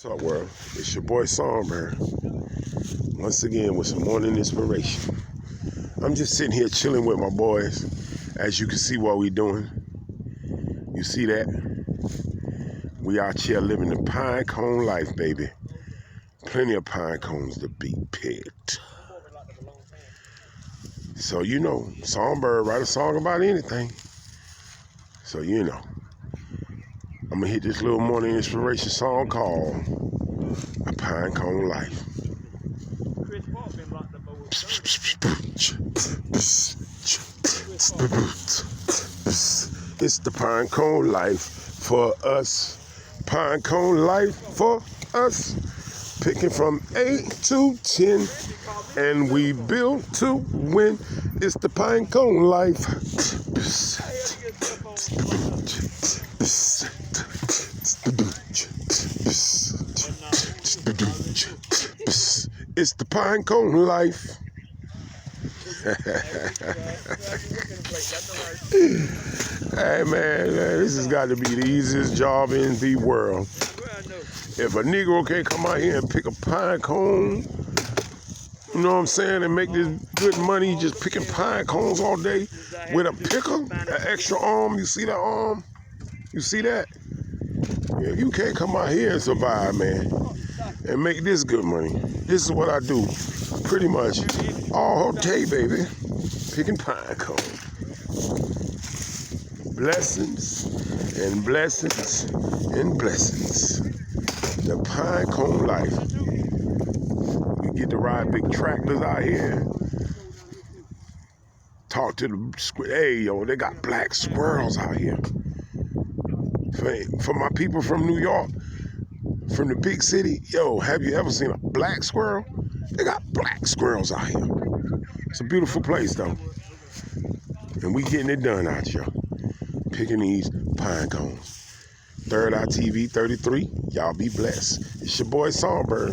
What's up, world? It's your boy Songbird, once again with some morning inspiration. I'm just sitting here chilling with my boys. As you can see what we doing. You see that? We out here living the pine cone life, baby. Plenty of pine cones to be picked. So you know, Songbird write a song about anything. So you know, I'm gonna hit this little morning inspiration song called A Pine Cone Life. It's the pine cone life for us. Pine cone life for us. Picking from 8 to 10, and we built to win. It's the pine cone life. It's the pine cone life. Hey man, this has got to be the easiest job in the world. If a Negro can't come out here and pick a pine cone, you know what I'm saying, and make this good money just picking pine cones all day with a picker, an extra arm. You see that arm? You see that? Yeah, you can't come out here and survive, man, and make this good money. This is what I do pretty much all day, baby, picking pine cones. Blessings and blessings and blessings. The pine cone life. You get to ride big tractors out here. Talk to the, hey, yo, they got black squirrels out here. For my people from New York, from the big city, yo, have you ever seen a black squirrel? They got black squirrels out here. It's a beautiful place, though. And we getting it done out here. Picking these pine cones. Third Eye TV 33, y'all be blessed. It's your boy Songbird.